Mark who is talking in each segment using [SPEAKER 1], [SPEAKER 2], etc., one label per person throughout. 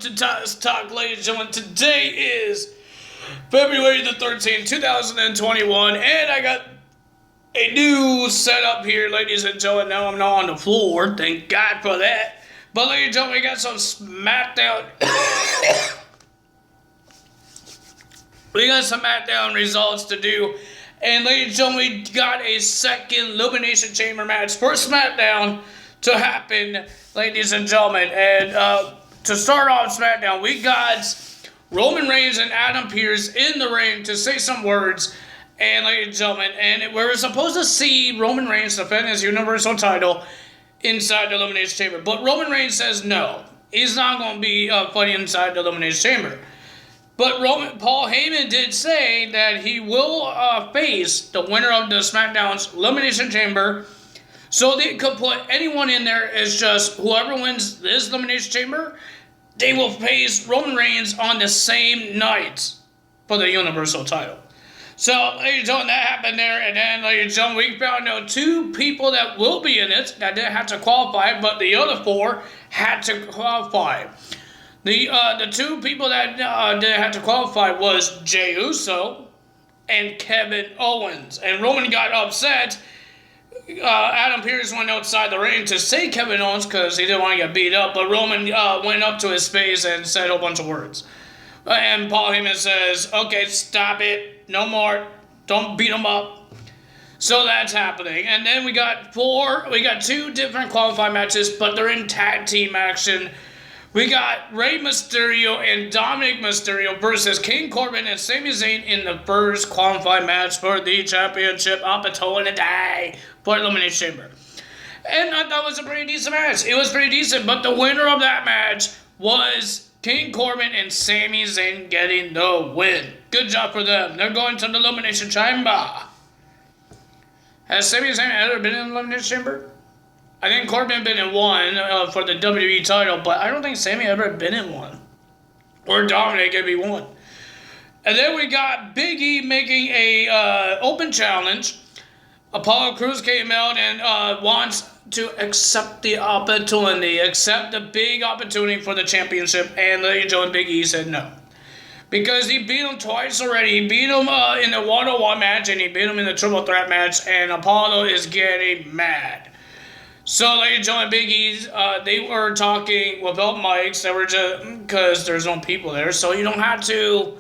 [SPEAKER 1] to Titus Talk, ladies and gentlemen. Today is February the 13th, 2021, and I got a new setup here, ladies and gentlemen. Now I'm not on the floor, thank God for that. But ladies and gentlemen, we got some SmackDown. We got some SmackDown results to do. And ladies and gentlemen, we got a second Elimination Chamber match for SmackDown to happen, ladies and gentlemen. And to start off SmackDown, we got Roman Reigns and Adam Pearce in the ring to say some words. And ladies and gentlemen, and we were supposed to see Roman Reigns defend his Universal title inside the Elimination Chamber. But Roman Reigns says no. He's not going to be fighting inside the Elimination Chamber. But Paul Heyman did say that he will face the winner of the SmackDown's Elimination Chamber. So they could put anyone in there as just whoever wins this Elimination Chamber, they will face Roman Reigns on the same night for the Universal title. So, ladies and gentlemen, that happened there. And then, ladies and gentlemen, we found out two people that will be in it that didn't have to qualify, but the other four had to qualify. The two people that didn't have to qualify was Jey Uso and Kevin Owens. And Roman got upset. Adam Pearce went outside the ring to say Kevin Owens because he didn't want to get beat up. But Roman went up to his face and said a bunch of words. And Paul Heyman says, okay, stop it. No more. Don't beat him up. So that's happening. And then we got two different qualifying matches, but they're in tag team action. We got Rey Mysterio and Dominic Mysterio versus King Corbin and Sami Zayn in the first qualifying match for the championship opportunity for Elimination Chamber. And I thought it was a pretty decent match. It was pretty decent, but the winner of that match was King Corbin and Sami Zayn getting the win. Good job for them. They're going to the Elimination Chamber. Has Sami Zayn ever been in the Elimination Chamber? I think Corbin been in one for the WWE title, but I don't think Sami ever been in one. Or Dominic could be one. And then we got Big E making a open challenge. Apollo Crews came out and wants to accept the opportunity, accept the big opportunity for the championship, and Big E said no. Because he beat him twice already. He beat him in the one-on-one match, and he beat him in the triple threat match, and Apollo is getting mad. So, ladies and gentlemen, Big E's, they were talking without mics. They were just, because there's no people there, so you don't have to.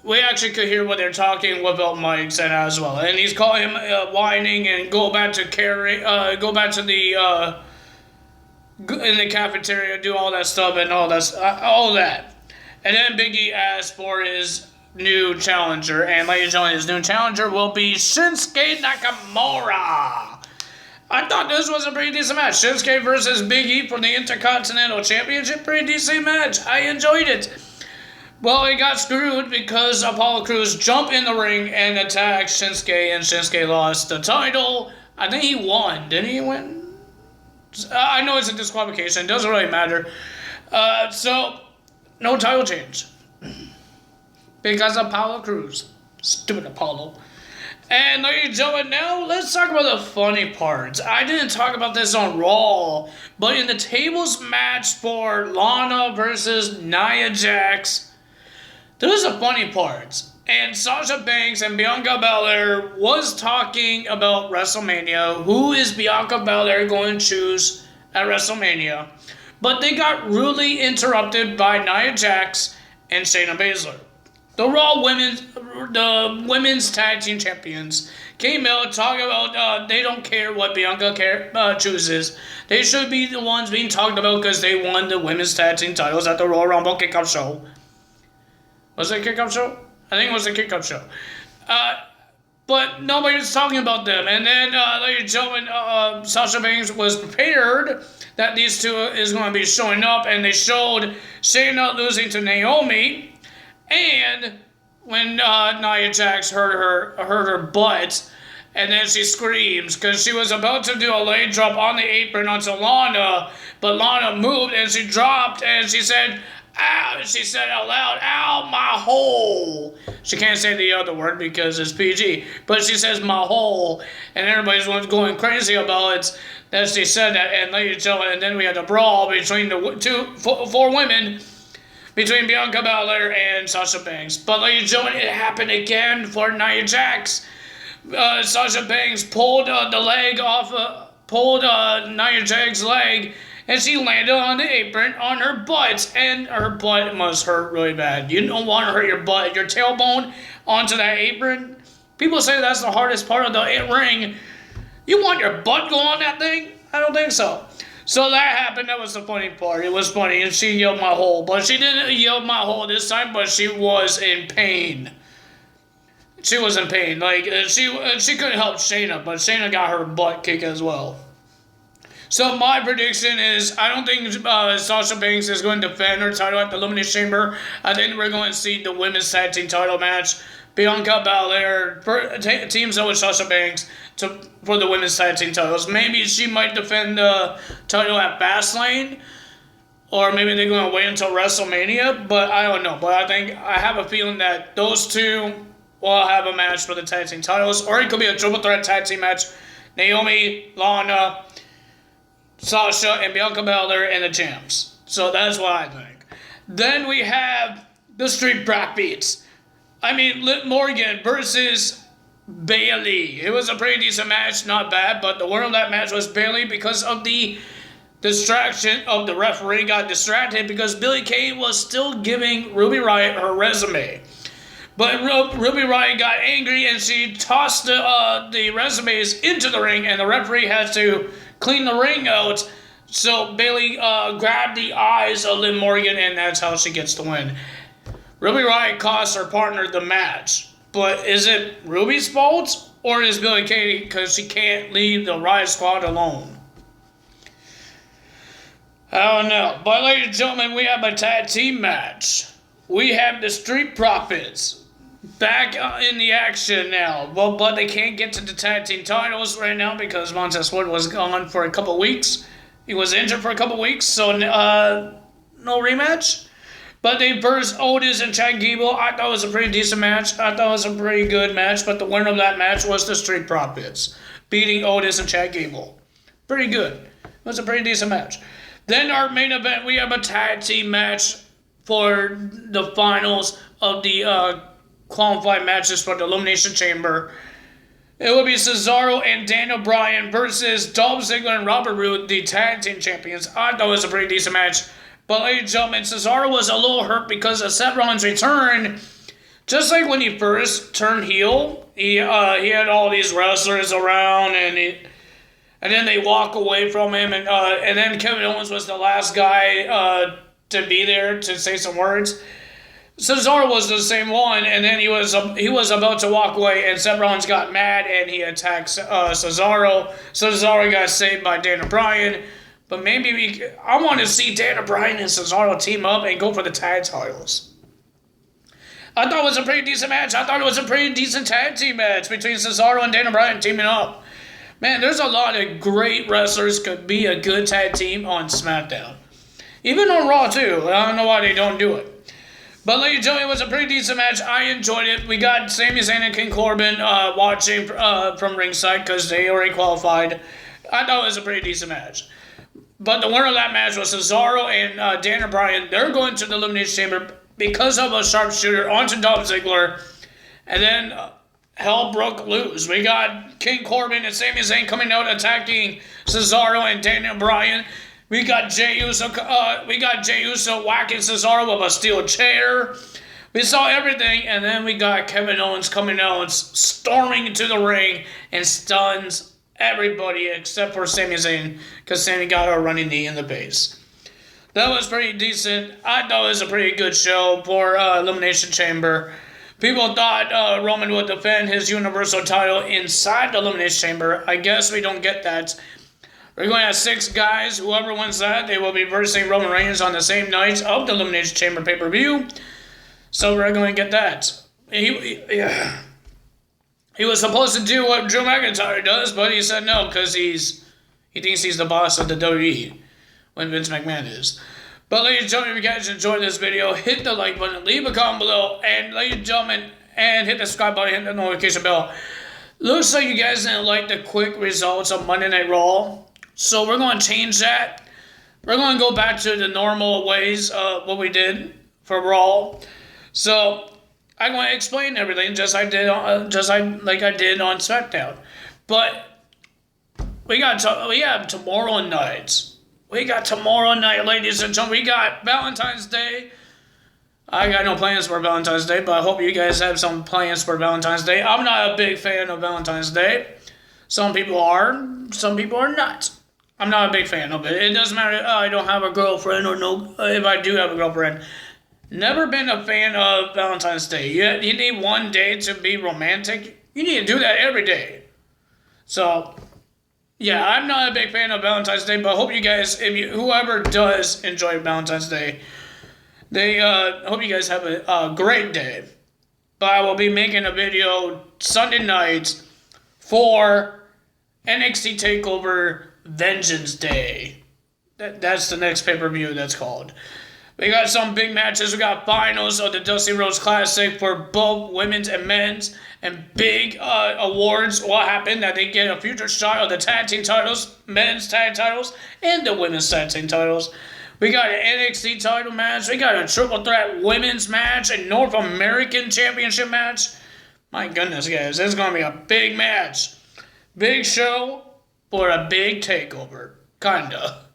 [SPEAKER 1] We actually could hear what they're talking without mics and as well. And he's calling him whining and go back to the in the cafeteria, do all that stuff and all that. And then Big E asked for his new challenger, and ladies and gentlemen, his new challenger will be Shinsuke Nakamura. I thought this was a pretty decent match. Shinsuke versus Big E for the Intercontinental Championship. Pretty decent match. I enjoyed it. Well, he got screwed because Apollo Crews jumped in the ring and attacked Shinsuke, and Shinsuke lost the title. I think he won. Didn't he win? I know it's a disqualification. It doesn't really matter. So, no title change. Because Apollo Crews. Stupid Apollo. And ladies and gentlemen, now let's talk about the funny parts. I didn't talk about this on Raw, but in the tables match for Lana versus Nia Jax, there was a funny part. And Sasha Banks and Bianca Belair was talking about WrestleMania. Who is Bianca Belair going to choose at WrestleMania? But they got rudely interrupted by Nia Jax and Shayna Baszler. The women's tag team champions came out talking about they don't care what Bianca chooses. They should be the ones being talked about because they won the women's tag team titles at the Royal Rumble Kickoff Show. Was it a Kickoff Show? I think it was a Kickoff Show. But nobody was talking about them. And then, ladies and gentlemen, Sasha Banks was prepared that these two is going to be showing up, and they showed Shayna losing to Naomi. And when Nia Jax hurt her butt, and then she screams because she was about to do a leg drop on the apron onto Lana, but Lana moved and she dropped and she said, "Ow!" She said out loud, "Ow, my hole." She can't say the other word because it's PG, but she says my hole, and everybody's going crazy about it that she said that. And ladies and gentlemen, and then we had a brawl between the four women. between Bianca Belair and Sasha Banks. But ladies and gentlemen, it happened again for Nia Jax. Sasha Banks pulled the leg off, pulled Nia Jax's leg, and she landed on the apron on her butt, and her butt must hurt really bad. You don't want to hurt your butt, your tailbone onto that apron. People say that's the hardest part of the ring. You want your butt going on that thing? I don't think so. So that happened. That was the funny part. It was funny, and she yelled my hole. But she didn't yell my hole this time, but she was in pain. She was in pain. Like, she couldn't help Shayna, but Shayna got her butt kicked as well. So my prediction is, I don't think Sasha Banks is going to defend her title at the Elimination Chamber. I think we're going to see the women's tag team title match. Bianca Belair teams up with Sasha Banks for the women's tag team titles. Maybe she might defend the title at Fastlane, or maybe they're going to wait until WrestleMania. But I don't know. But I have a feeling that those two will have a match for the tag team titles, or it could be a triple threat tag team match: Naomi, Lana, Sasha, and Bianca Belair and the champs. So that's what I think. Then we have the Street Profits. I mean, Liv Morgan versus Bayley. It was a pretty decent match, not bad, but the winner of that match was Bayley because of the distraction of the referee. Got distracted because Billie Kay was still giving Ruby Riott her resume. But Ruby Riott got angry and she tossed the resumes into the ring, and the referee had to clean the ring out. So Bayley grabbed the eyes of Liv Morgan, and that's how she gets the win. Ruby Riott cost her partner the match. But is it Ruby's fault, or is Billie Kay because she can't leave the Riott Squad alone? I don't know. But ladies and gentlemen, we have a tag team match. We have the Street Profits back in the action now. Well, but they can't get to the tag team titles right now because Montez Ford was gone for a couple weeks. He was injured for a couple weeks, so no rematch. But they versed Otis and Chad Gable. I thought it was a pretty decent match. I thought it was a pretty good match, but the winner of that match was the Street Profits, beating Otis and Chad Gable. Pretty good. It was a pretty decent match. Then our main event, we have a tag team match for the finals of the qualified matches for the Elimination Chamber. It will be Cesaro and Daniel Bryan versus Dolph Ziggler and Robert Roode, the tag team champions. I thought it was a pretty decent match. But ladies and gentlemen, Cesaro was a little hurt because of Seth Rollins' return. Just like when he first turned heel, he had all these wrestlers around, and then they walk away from him, and then Kevin Owens was the last guy to be there to say some words. Cesaro was the same one, and then he was about to walk away, and Seth Rollins got mad, and he attacked Cesaro. Cesaro got saved by Daniel Bryan. But maybe I want to see Daniel Bryan and Cesaro team up and go for the tag titles. I thought it was a pretty decent match. I thought it was a pretty decent tag team match between Cesaro and Daniel Bryan teaming up. Man, there's a lot of great wrestlers could be a good tag team on SmackDown. Even on Raw, too. I don't know why they don't do it. But ladies and gentlemen, it was a pretty decent match. I enjoyed it. We got Sami Zayn and King Corbin watching from ringside because they already qualified. I thought it was a pretty decent match. But the winner of that match was Cesaro and Daniel Bryan. They're going to the Elimination Chamber because of a sharpshooter onto Dolph Ziggler. And then hell broke loose. We got King Corbin and Sami Zayn coming out attacking Cesaro and Daniel Bryan. We got Jey Uso whacking Cesaro with a steel chair. We saw everything, and then we got Kevin Owens coming out, storming into the ring, and stuns everybody except for Sami Zayn, because Sami got a running knee in the base. That was pretty decent. I thought it was a pretty good show for Elimination Chamber. People thought Roman would defend his Universal title inside the Elimination Chamber. I guess we don't get that. We're going to have 6 guys. Whoever wins that, they will be versing Roman Reigns on the same night of the Elimination Chamber pay-per-view. So we're going to get that. He was supposed to do what Drew McIntyre does, but he said no because he thinks he's the boss of the WWE when Vince McMahon is. But ladies and gentlemen, if you guys enjoyed this video, hit the like button, leave a comment below, and ladies and gentlemen, and hit the subscribe button, hit the notification bell. Looks like you guys didn't like the quick results of Monday Night Raw, so we're going to change that. We're going to go back to the normal ways of what we did for Raw. So I'm going to explain everything like I did on SmackDown. But we have tomorrow night. We got tomorrow night, ladies and gentlemen. We got Valentine's Day. I got no plans for Valentine's Day, but I hope you guys have some plans for Valentine's Day. I'm not a big fan of Valentine's Day. Some people are, some people are not. I'm not a big fan of it. It doesn't matter if I don't have a girlfriend or no. If I do have a girlfriend, never been a fan of Valentine's Day. You need one day to be romantic. You need to do that every day. So, yeah, I'm not a big fan of Valentine's Day, but I hope you guys, whoever does enjoy Valentine's Day, they hope you guys have a great day. But I will be making a video Sunday night for NXT TakeOver Vengeance Day. That's the next pay-per-view that's called. We got some big matches. We got finals of the Dusty Rhodes Classic for both women's and men's. And big awards. What happened that they get a future shot of the tag team titles, men's tag titles, and the women's tag team titles. We got an NXT title match. We got a triple threat women's match. A North American Championship match. My goodness, guys. This is going to be a big match. Big show for a big takeover. Kinda.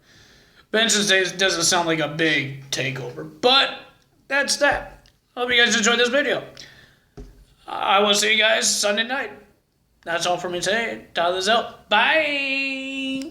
[SPEAKER 1] Vengeance Day doesn't sound like a big takeover. But that's that. Hope you guys enjoyed this video. I will see you guys Sunday night. That's all for me today. Tyler's out. Bye.